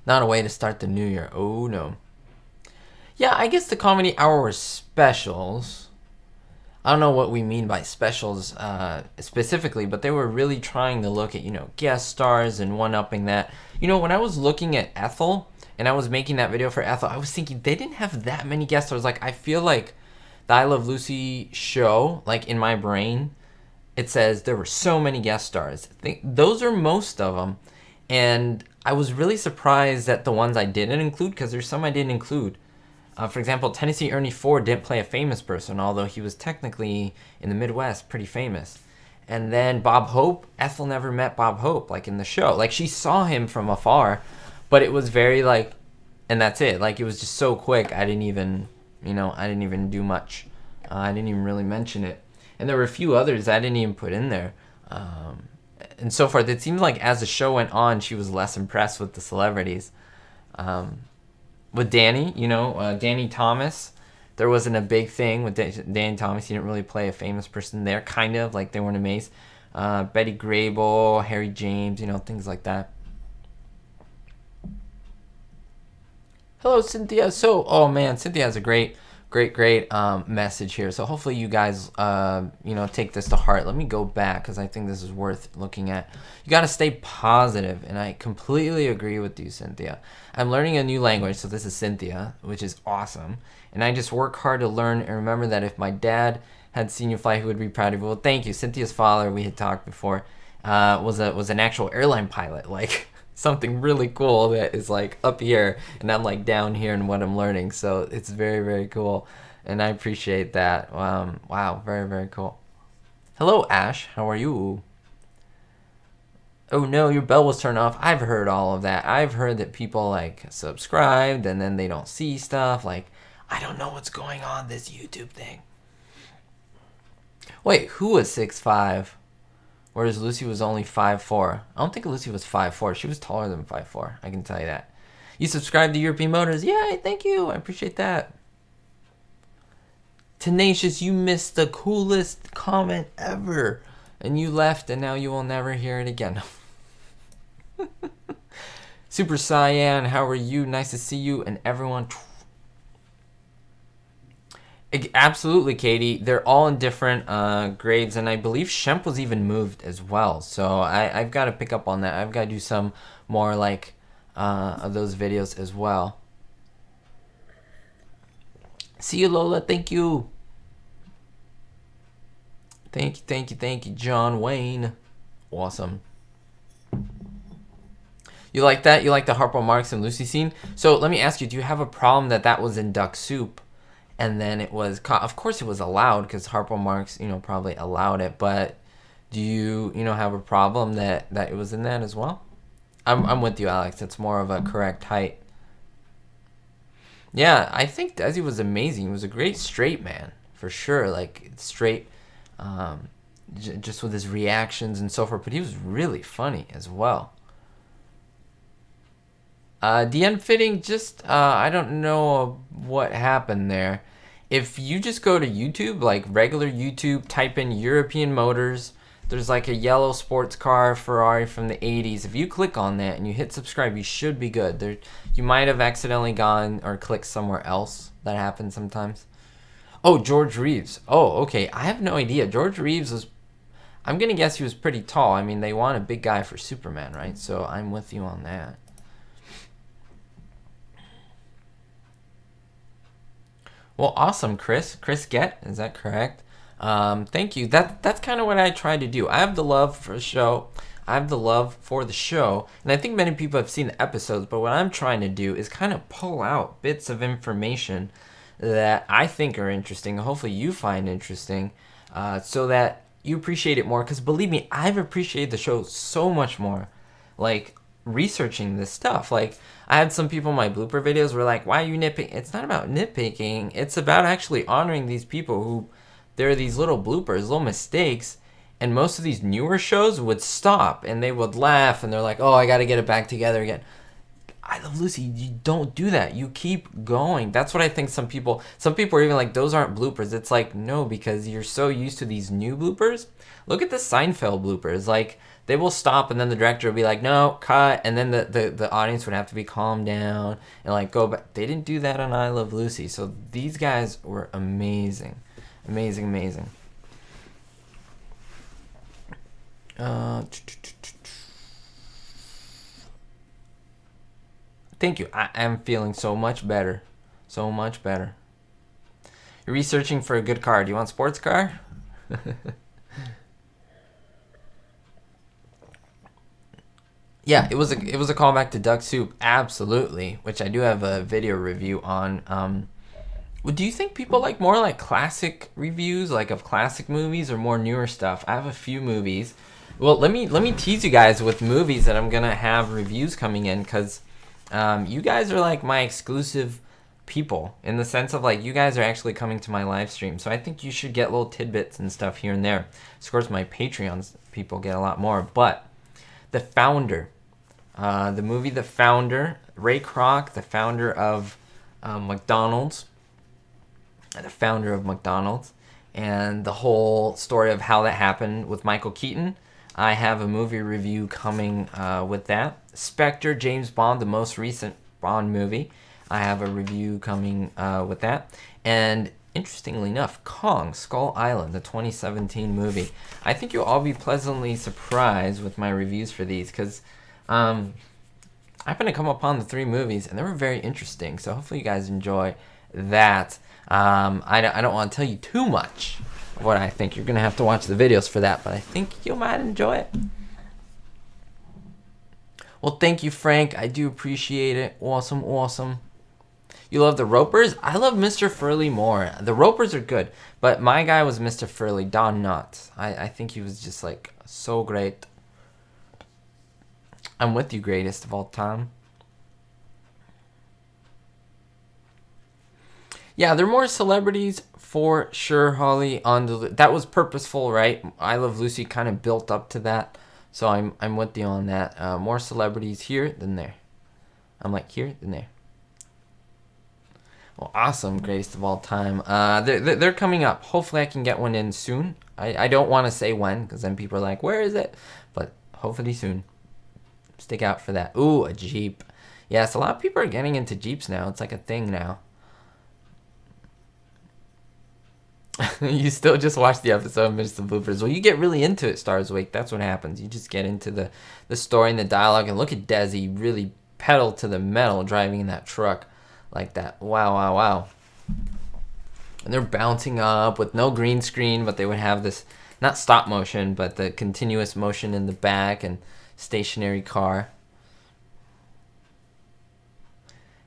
Not a way to start the new year. Oh, no. Yeah, I guess the comedy hour was specials. I don't know what we mean by specials specifically, but they were really trying to look at, you know, guest stars and one-upping that. You know, when I was looking at Ethel and I was making that video for Ethel, I was thinking they didn't have that many guest stars. Like, I feel like the I Love Lucy show, like in my brain, it says there were so many guest stars. I think those are most of them. And I was really surprised at the ones I didn't include because there's some I didn't include. For example, Tennessee Ernie Ford didn't play a famous person, although he was technically in the Midwest pretty famous. And then Bob Hope, Ethel never met Bob Hope, like in the show. Like, she saw him from afar, but it was very like, and that's it. Like, it was just so quick, I didn't even You know, I didn't even do much. I didn't even really mention it. And there were a few others I didn't even put in there. And so forth. It seemed like as the show went on, she was less impressed with the celebrities. With Danny, you know, Danny Thomas, there wasn't a big thing with Danny Thomas. He didn't really play a famous person there, kind of, like they weren't amazed. Betty Grable, Harry James, you know, things like that. Hello, Cynthia. So, oh man, Cynthia has a great message here. So hopefully you guys, you know, take this to heart. Let me go back because I think this is worth looking at. You got to stay positive, and I completely agree with you, Cynthia. I'm learning a new language, so this is Cynthia, which is awesome. And I just work hard to learn and remember that if my dad had seen you fly, he would be proud of you. Well, thank you. Cynthia's father, we had talked before, was an actual airline pilot, like something really cool that is like up here and I'm like down here in what I'm learning. So it's very, very cool. And I appreciate that. Wow. Very, very cool. Hello, Ash. How are you? Oh no, your bell was turned off. I've heard all of that. I've heard that people like subscribed and then they don't see stuff. Like, I don't know what's going on this YouTube thing. Wait, who was 6'5"? Whereas Lucy was only 5'4". I don't think Lucy was 5'4". She was taller than 5'4". I can tell you that. You subscribed to European Motors. Yay, thank you. I appreciate that. Tenacious, you missed the coolest comment ever. And you left, and now you will never hear it again. Super Cyan, how are you? Nice to see you and everyone. Absolutely, Katie. They're all in different grades, and I believe Shemp was even moved as well. So I've got to pick up on that. I've got to do some more like of those videos as well. See you, Lola. Thank you. Thank you, John Wayne. Awesome. You like that? You like the Harpo, Marx, and Lucy scene? So let me ask you, do you have a problem that was in Duck Soup? And then it was, of course it was allowed because Harpo Marx, you know, probably allowed it. But do you have a problem that it was in that as well? I'm with you, Alex. It's more of a correct height. Yeah, I think Desi was amazing. He was a great straight man, for sure. Like, straight, just with his reactions and so forth. But he was really funny as well. The unfitting, just, I don't know what happened there. If you just go to YouTube, like regular YouTube, type in European Motors, there's like a yellow sports car Ferrari from the 80s. If you click on that and you hit subscribe, you should be good. You might have accidentally gone or clicked somewhere else. That happens sometimes. Oh, George Reeves. Oh, okay. I have no idea. George Reeves was, I'm going to guess he was pretty tall. I mean, they want a big guy for Superman, right? So I'm with you on that. Well, awesome, Chris. Chris Get, is that correct? Thank you. That's kind of what I try to do. I have the love for the show. And I think many people have seen the episodes, but what I'm trying to do is kind of pull out bits of information that I think are interesting, hopefully you find interesting, so that you appreciate it more. Because believe me, I've appreciated the show so much more. Like, researching this stuff. Like, I had some people in my blooper videos were like, why are you nitpicking? It's not about nitpicking. It's about actually honoring these people who, there are these little bloopers, little mistakes, and most of these newer shows would stop and they would laugh and they're like, oh, I got to get it back together again. I Love Lucy, you don't do that. You keep going. That's what I think some people are even like, those aren't bloopers. It's like, no, because you're so used to these new bloopers. Look at the Seinfeld bloopers. Like, they will stop and then the director will be like, no, cut. And then the audience would have to be calmed down and like go back. They didn't do that on I Love Lucy. So these guys were amazing. Amazing. Thank you. I am feeling so much better. So much better. You're researching for a good car. Do you want a sports car? Yeah, it was a callback to Duck Soup, absolutely, which I do have a video review on. Do you think people like more like classic reviews, like of classic movies, or more newer stuff? I have a few movies. Well, let me tease you guys with movies that I'm gonna have reviews coming in, because you guys are like my exclusive people, in the sense of like you guys are actually coming to my live stream. So I think you should get little tidbits and stuff here and there. Of course, my Patreons people get a lot more. But The Founder, the movie The Founder, Ray Kroc, the founder of McDonald's, and the whole story of how that happened with Michael Keaton. I have a movie review coming with that. Spectre, James Bond, the most recent Bond movie. I have a review coming with that. And interestingly enough, Kong, Skull Island, the 2017 movie. I think you'll all be pleasantly surprised with my reviews for these, because I happened to come upon the 3 movies, and they were very interesting. So hopefully you guys enjoy that. I don't want to tell you too much of what I think. You're going to have to watch the videos for that, but I think you might enjoy it. Well, thank you, Frank. I do appreciate it. Awesome, awesome. You love the Ropers? I love Mr. Furley more. The Ropers are good, but my guy was Mr. Furley, Don Knotts. I think he was just like so great. I'm with you, greatest of all time. Yeah, there are more celebrities for sure, Holly. That was purposeful, right? I Love Lucy kind of built up to that, so I'm with you on that. More celebrities here than there. I'm like here than there. Well, awesome, greatest of all time. They're coming up. Hopefully, I can get one in soon. I don't want to say when, because then people are like, "Where is it?" But hopefully soon. Stick out for that. Ooh, a Jeep. Yes, a lot of people are getting into Jeeps now. It's like a thing now. You still just watch the episode and miss the bloopers. Well, you get really into it, Stars Wake. That's what happens. You just get into the story and the dialogue. And look at Desi really pedal to the metal driving in that truck like that. Wow, wow, wow. And they're bouncing up with no green screen, but they would have this, not stop motion, but the continuous motion in the back and stationary car.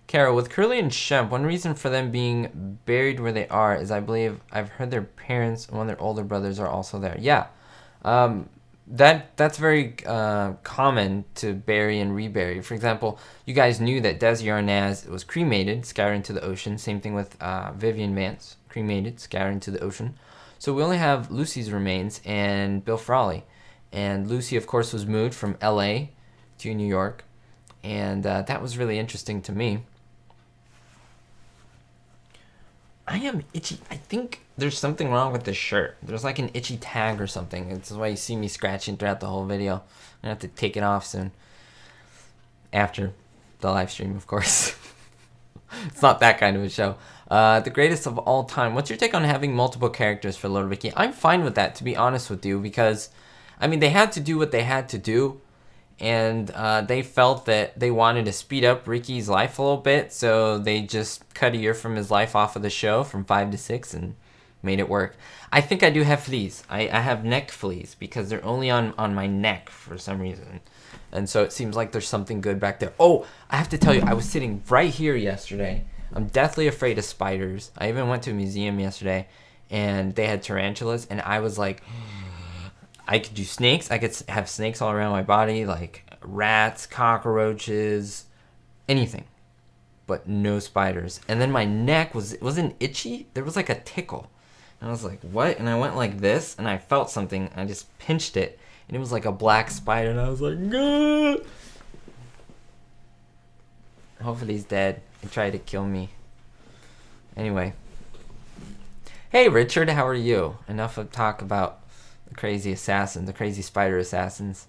Carol, with Curly and Shemp, one reason for them being buried where they are is I believe I've heard their parents and one of their older brothers are also there. Yeah, that's very common to bury and rebury. For example, you guys knew that Desi Arnaz was cremated, scattered into the ocean. Same thing with Vivian Vance, cremated, scattered into the ocean. So we only have Lucy's remains and Bill Frawley. And Lucy, of course, was moved from L.A. to New York. And that was really interesting to me. I am itchy. I think there's something wrong with this shirt. There's like an itchy tag or something. That's why you see me scratching throughout the whole video. I'm going to have to take it off soon. After the live stream, of course. It's not that kind of a show. The greatest of all time. What's your take on having multiple characters for Little Ricky? I'm fine with that, to be honest with you, because, I mean, they had to do what they had to do. And they felt that they wanted to speed up Ricky's life a little bit, so they just cut a year from his life off of the show from 5 to 6 and made it work. I think I do have fleas. I have neck fleas because they're only on my neck for some reason. And so it seems like there's something good back there. Oh, I have to tell you, I was sitting right here yesterday. I'm deathly afraid of spiders. I even went to a museum yesterday, and they had tarantulas, and I was like... I could do snakes. I could have snakes all around my body, like rats, cockroaches, anything, but no spiders. And then my neck wasn't itchy. There was like a tickle. And I was like, what? And I went like this, and I felt something. I just pinched it, and it was like a black spider. And I was like, no. Hopefully he's dead. He tried to kill me. Anyway. Hey, Richard, how are you? Enough of talk about the crazy assassins, the crazy spider assassins.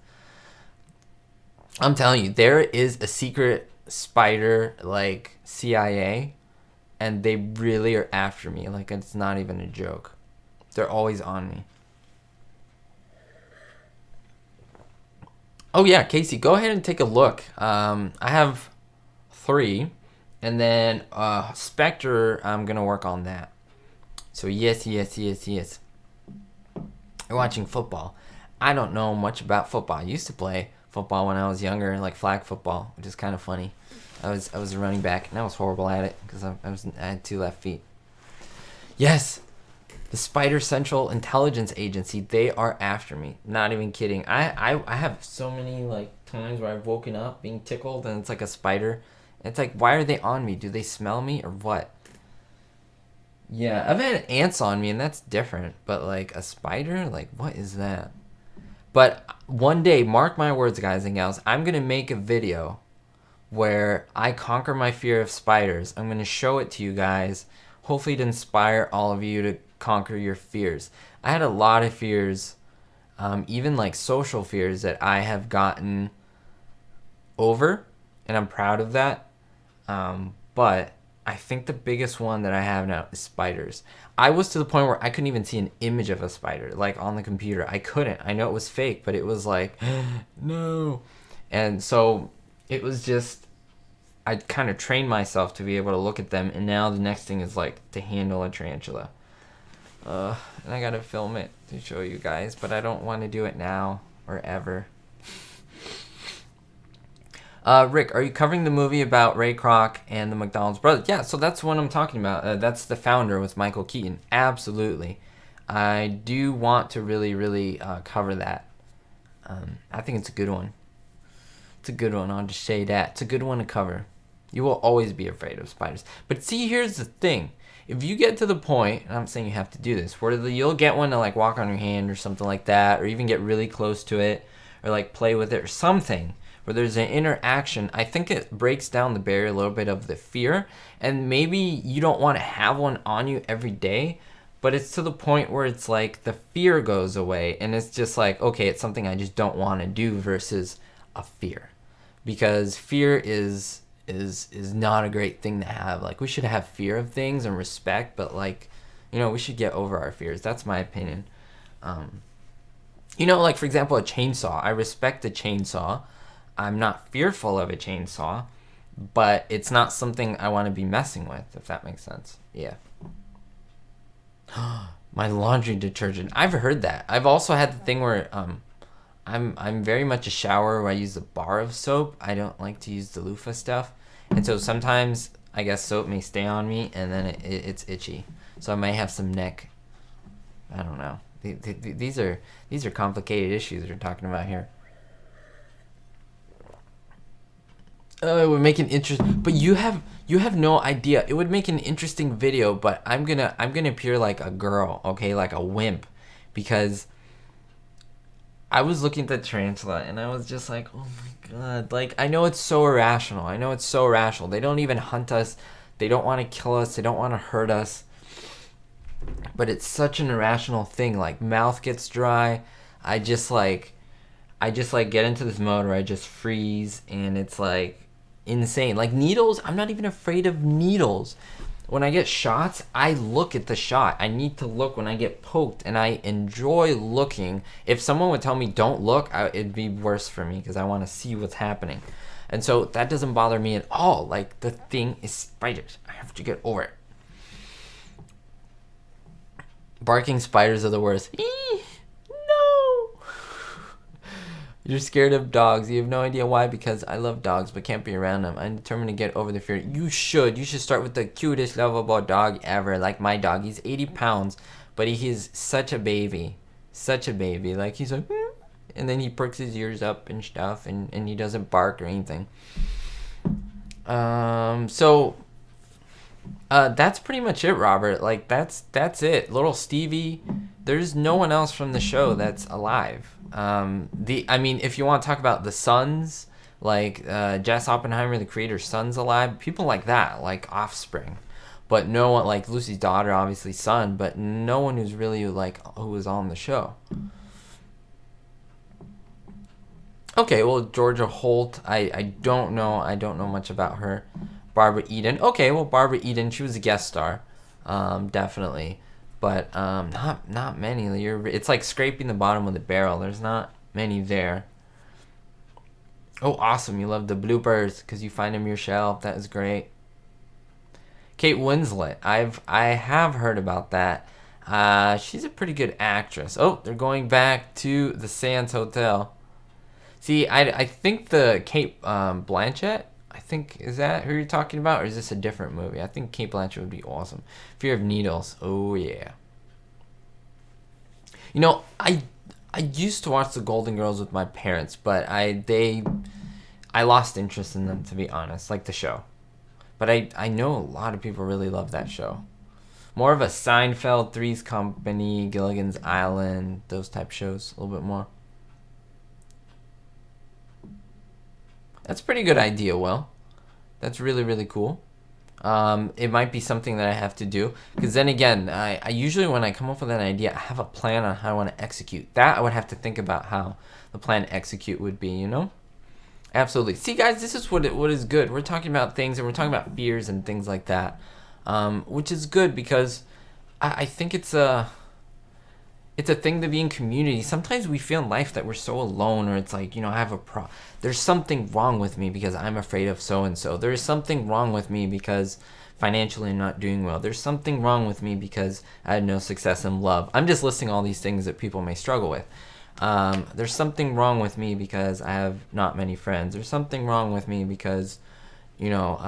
I'm telling you, there is a secret spider, like, CIA, and they really are after me. Like, it's not even a joke. They're always on me. Oh, yeah, Casey, go ahead and take a look. I have 3, and then Spectre, I'm going to work on that. So, yes. You're watching football. I don't know much about football. I used to play football when I was younger, like flag football, which is kind of funny. I was a running back, and I was horrible at it because I had 2 left feet. Yes, the Spider Central Intelligence Agency, they are after me. Not even kidding. I have so many like times where I've woken up being tickled, and it's like a spider, It's like, why are they on me? Do they smell me or what? Yeah, I've had ants on me, and that's different. But, like, a spider? Like, what is that? But one day, mark my words, guys and gals, I'm going to make a video where I conquer my fear of spiders. I'm going to show it to you guys, hopefully to inspire all of you to conquer your fears. I had a lot of fears, even like social fears that I have gotten over, and I'm proud of that. But I think the biggest one that I have now is spiders. I was to the point where I couldn't even see an image of a spider, like on the computer. I couldn't. I know it was fake, but it was like, no. And so it was just, I kind of trained myself to be able to look at them. And now the next thing is like to handle a tarantula. And I got to film it to show you guys, but I don't want to do it now or ever. Rick, are you covering the movie about Ray Kroc and the McDonald's brothers? Yeah, so that's what I'm talking about. That's The Founder with Michael Keaton. Absolutely. I do want to really, really cover that. I think it's a good one. It's a good one. I'll just say that. It's a good one to cover. You will always be afraid of spiders. But see, here's the thing. If you get to the point, and I'm saying you have to do this, where you'll get one to like walk on your hand or something like that, or even get really close to it, or like play with it or something, where there's an interaction, I think it breaks down the barrier a little bit of the fear. And maybe you don't want to have one on you every day, but it's to the point where it's like the fear goes away, and it's just like, okay, it's something I just don't want to do versus a fear. Because fear is not a great thing to have. Like, we should have fear of things and respect, but like, you know, we should get over our fears. That's my opinion. You know, like for example, a chainsaw. I respect a chainsaw. I'm not fearful of a chainsaw, but it's not something I want to be messing with, if that makes sense. Yeah. My laundry detergent. I've heard that. I've also had the thing where I'm very much a shower where I use a bar of soap. I don't like to use the loofah stuff. And so sometimes I guess soap may stay on me and then it's itchy. So I may have some neck. I don't know. These are complicated issues we're talking about here. It would make an but you have no idea. It would make an interesting video, but I'm gonna appear like a girl, okay, like a wimp, because I was looking at the tarantula and I was just like, oh my god, like I know it's so irrational. They don't even hunt us. They don't want to kill us. They don't want to hurt us. But it's such an irrational thing. Like mouth gets dry. I just like get into this mode where I just freeze, and it's like insane. Like needles, I'm not even afraid of needles. When I get shots, I look at the shot. I need to look when I get poked, and I enjoy looking. If someone would tell me don't look, it'd be worse for me because I want to see what's happening. And so that doesn't bother me at all. Like, the thing is spiders. I have to get over it. Barking spiders are the worst. No! You're scared of dogs. You have no idea why, because I love dogs but can't be around them. I'm determined to get over the fear. You should start with the cutest, lovable dog ever. Like my dog. He's 80 pounds, but he's such a baby. Such a baby. Like, he's like, and then he perks his ears up and stuff, and he doesn't bark or anything. So that's pretty much it, Robert. Like, that's it. Little Stevie. There's no one else from the show that's alive. I mean, if you want to talk about the sons, like Jess Oppenheimer, the creator's son's alive, people like that, like Offspring, but no one, like Lucy's daughter, obviously son, but no one who's really like who was on the show. Okay, well, Georgia Holt, I don't know much about her. Barbara Eden, okay, well, Barbara Eden, she was a guest star, definitely. But not many. It's like scraping the bottom of the barrel. There's not many there. Oh, awesome. You love the bloopers because you find them yourself. That is great. Kate Winslet. I have heard about that. She's a pretty good actress. Oh, they're going back to the Sands Hotel. See, I think the Kate Blanchett, I think, is that who you're talking about, or is this a different movie? I think Kate Blanchett would be awesome. Fear of Needles. Oh yeah. You know, I used to watch the Golden Girls with my parents, but I I lost interest in them, to be honest, like the show. But I know a lot of people really love that show. More of a Seinfeld, Three's Company, Gilligan's Island, those type shows, a little bit more. That's a pretty good idea, Will. That's really, really cool. It might be something that I have to do. Because then again, I usually, when I come up with an idea, I have a plan on how I want to execute. That I would have to think about how the plan to execute would be, you know? Absolutely. See, guys, this is what is good. We're talking about things, and we're talking about fears and things like that, which is good because I think it's a thing to be in community. Sometimes we feel in life that we're so alone, or it's like, you know, I have there's something wrong with me because I'm afraid of so-and-so. There's something wrong with me because financially I'm not doing well. There's something wrong with me because I had no success in love. I'm just listing all these things that people may struggle with. There's something wrong with me because I have not many friends. There's something wrong with me because, you know,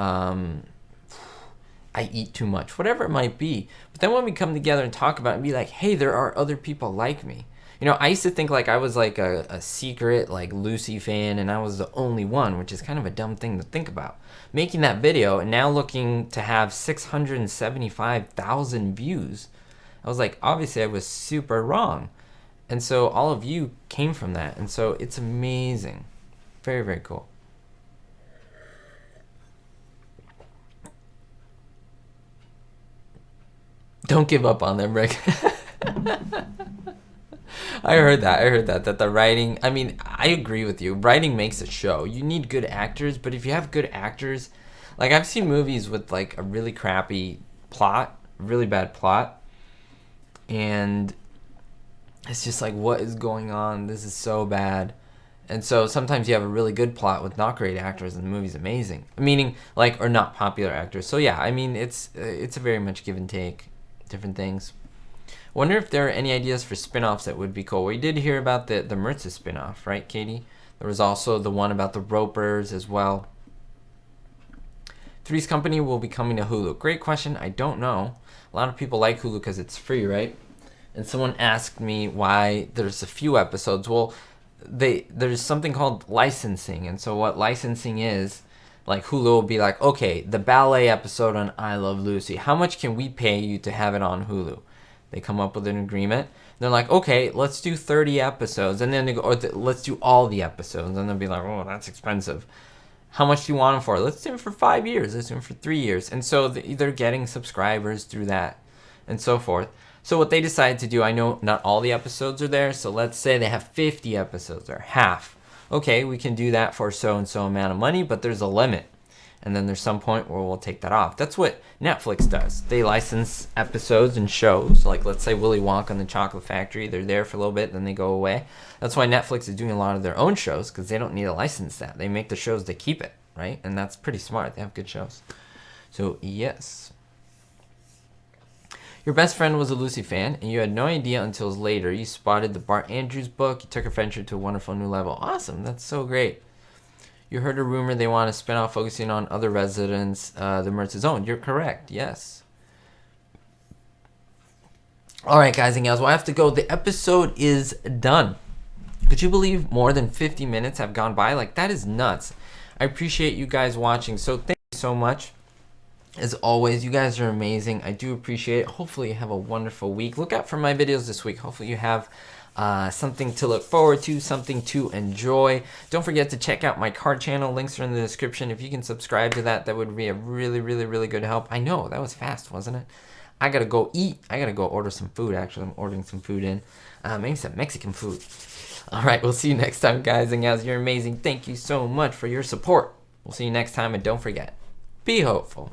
I eat too much, whatever it might be. But then when we come together and talk about it and be like, hey, there are other people like me. You know, I used to think like I was like a secret like Lucy fan and I was the only one, which is kind of a dumb thing to think about. Making that video and now looking to have 675,000 views, I was like, obviously I was super wrong. And so all of you came from that. And so it's amazing. Very, very cool. Don't give up on them, Rick. I heard that the writing, I mean, I agree with you. Writing makes a show. You need good actors, but if you have good actors, like I've seen movies with like a really crappy plot, really bad plot, and it's just like, what is going on? This is so bad. And so sometimes you have a really good plot with not great actors and the movie's amazing. Meaning, like, or not popular actors. So yeah, I mean, it's a very much give and take, different things. Wonder if there are any ideas for spin-offs that would be cool. We did hear about the Mertzes spin-off, right, Katie? There was also the one about the Ropers as well. Three's Company will be coming to Hulu. Great question. I don't know. A lot of people like Hulu because it's free, right? And someone asked me why there's a few episodes. Well, there's something called licensing. And so what licensing is, like Hulu will be like, okay, the ballet episode on I Love Lucy, how much can we pay you to have it on Hulu? They come up with an agreement. They're like, okay, let's do 30 episodes. And then they go, let's do all the episodes. And they'll be like, oh, that's expensive. How much do you want them for? Let's do them for 5 years. Let's do them for 3 years. And so they're getting subscribers through that and so forth. So what they decided to do, I know not all the episodes are there, so let's say they have 50 episodes or half. Okay, we can do that for so-and-so amount of money, but there's a limit. And then there's some point where we'll take that off. That's what Netflix does. They license episodes and shows, like let's say Willy Wonka and the Chocolate Factory. They're there for a little bit, then they go away. That's why Netflix is doing a lot of their own shows, because they don't need to license that. They make the shows, they keep it, right? And that's pretty smart. They have good shows. So, yes. Your best friend was a Lucy fan, and you had no idea until later. You spotted the Bart Andrews book. You took her friendship to a wonderful new level. Awesome. That's so great. You heard a rumor they want to spin off focusing on other residents the Mertzes own. You're correct. Yes. All right, guys and gals. Well, I have to go. The episode is done. Could you believe more than 50 minutes have gone by? Like, that is nuts. I appreciate you guys watching. So thank you so much. As always, you guys are amazing. I do appreciate it. Hopefully you have a wonderful week. Look out for my videos this week. Hopefully you have something to look forward to, something to enjoy. Don't forget to check out my card channel. Links are in the description. If you can subscribe to that, that would be a really, really, really good help. I know, that was fast, wasn't it? I gotta go eat. I gotta go order some food, actually. I'm ordering some food in. Maybe some Mexican food. All right, we'll see you next time, guys and gals. You're amazing. Thank you so much for your support. We'll see you next time, and don't forget, be hopeful.